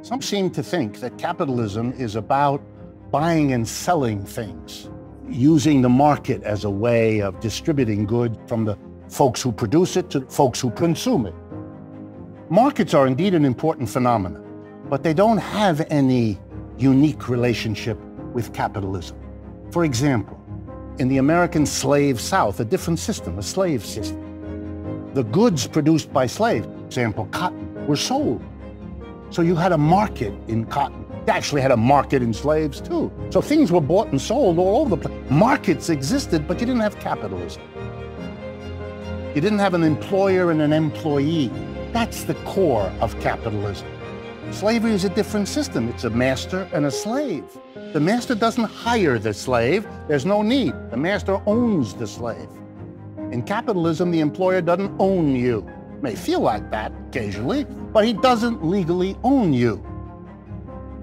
Some seem to think that capitalism is about buying and selling things, using the market as a way of distributing goods from the folks who produce it to folks who consume it. Markets are indeed an important phenomenon, but they don't have any unique relationship with capitalism. For example, in the American slave South, a different system, a slave system. The goods produced by slaves, for example, cotton, were sold. So you had a market in cotton. You actually had a market in slaves too. So things were bought and sold all over the place. Markets existed, but you didn't have capitalism. You didn't have an employer and an employee. That's the core of capitalism. Slavery is a different system. It's a master and a slave. The master doesn't hire the slave. There's no need. The master owns the slave. In capitalism, the employer doesn't own you. May feel like that occasionally, but he doesn't legally own you.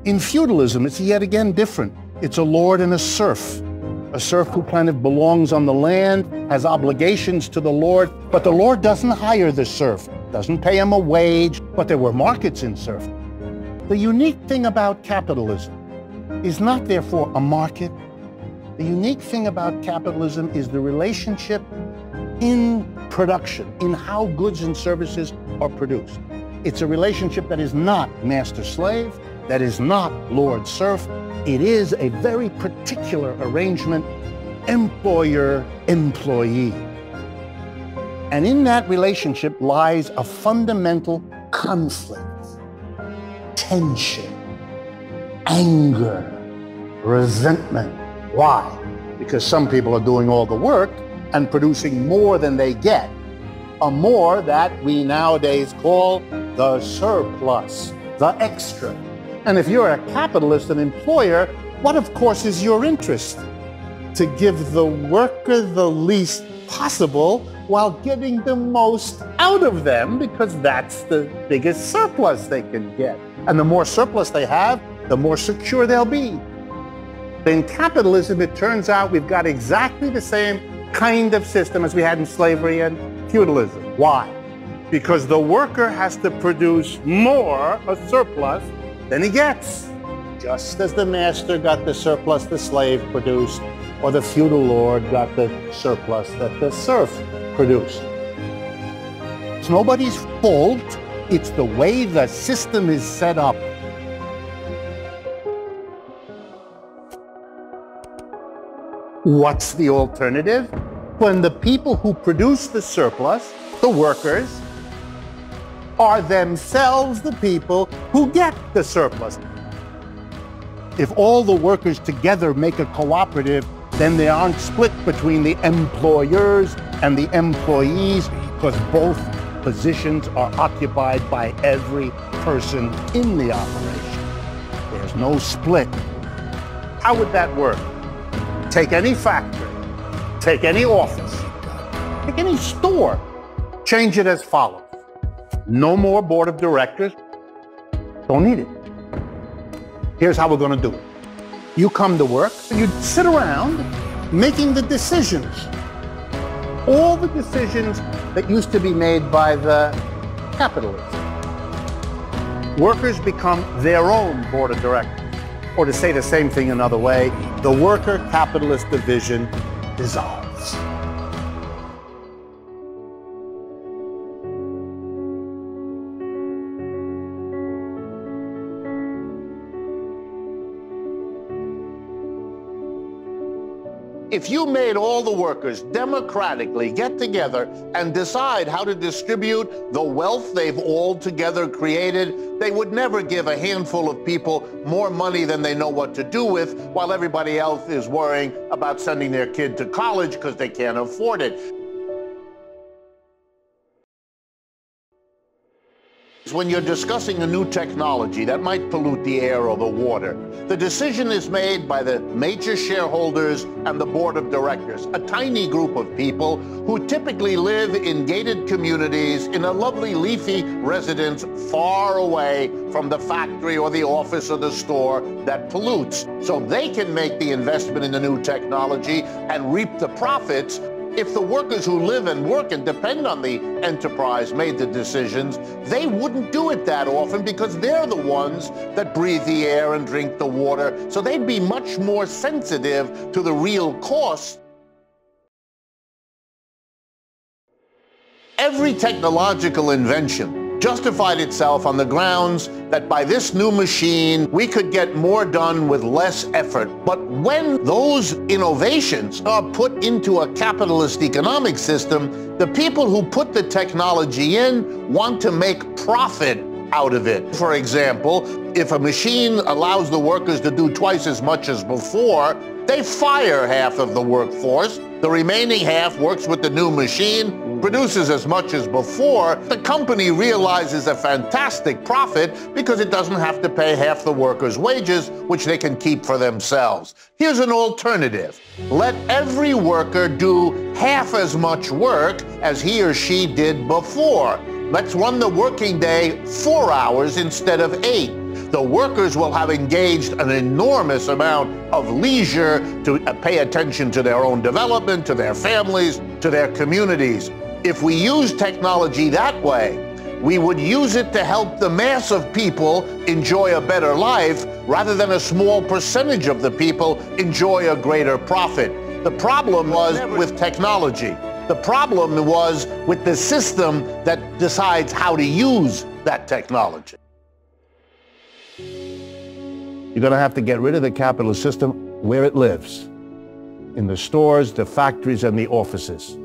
In feudalism, it's yet again different. It's a lord and a serf who kind of belongs on the land, has obligations to the lord, but the lord doesn't hire the serf, doesn't pay him a wage, but there were markets in serfdom. The unique thing about capitalism is not therefore a market. The unique thing about capitalism is the relationship in production, in how goods and services are produced. It's a relationship that is not master-slave, that is not lord-serf. It is a very particular arrangement, employer-employee. And in that relationship lies a fundamental conflict, tension, anger, resentment. Why? Because some people are doing all the work and producing more than they get, a more that we nowadays call the surplus, the extra. And if you're a capitalist, an employer, what of course is your interest? To give the worker the least possible while getting the most out of them, because that's the biggest surplus they can get. And the more surplus they have, the more secure they'll be. In capitalism, it turns out we've got exactly the same kind of system as we had in slavery and feudalism. Why? Because the worker has to produce more, a surplus, than he gets. Just as the master got the surplus the slave produced, or the feudal lord got the surplus that the serf produced. It's nobody's fault. It's the way the system is set up. What's the alternative? When the people who produce the surplus, the workers, are themselves the people who get the surplus. If all the workers together make a cooperative, then they aren't split between the employers and the employees, because both positions are occupied by every person in the operation. There's no split. How would that work? Take any factory, take any office, take any store, change it as follows. No more board of directors. Don't need it. Here's how we're going to do it. You come to work and you sit around making the decisions. All the decisions that used to be made by the capitalists. Workers become their own board of directors. Or to say the same thing another way, the worker-capitalist division dissolves. If you made all the workers democratically get together and decide how to distribute the wealth they've all together created, they would never give a handful of people more money than they know what to do with, while everybody else is worrying about sending their kid to college because they can't afford it. When you're discussing a new technology that might pollute the air or the water, the decision is made by the major shareholders and the board of directors, a tiny group of people who typically live in gated communities in a lovely leafy residence far away from the factory or the office or the store that pollutes. So they can make the investment in the new technology and reap the profits, If the workers who live and work and depend on the enterprise made the decisions, they wouldn't do it that often because they're the ones that breathe the air and drink the water. So they'd be much more sensitive to the real cost. Every technological invention justified itself on the grounds that by this new machine, we could get more done with less effort. But when those innovations are put into a capitalist economic system, the people who put the technology in want to make profit out of it. For example, if a machine allows the workers to do twice as much as before, they fire half of the workforce. The remaining half works with the new machine, produces as much as before. The company realizes a fantastic profit because it doesn't have to pay half the workers' wages, which they can keep for themselves. Here's an alternative. Let every worker do half as much work as he or she did before. Let's run the working day 4 hours instead of 8. The workers will have engaged an enormous amount of leisure to pay attention to their own development, to their families, to their communities. If we use technology that way, we would use it to help the mass of people enjoy a better life rather than a small percentage of the people enjoy a greater profit. The problem was with technology. The problem was with the system that decides how to use that technology. You're going to have to get rid of the capitalist system where it lives, in the stores, the factories, and the offices.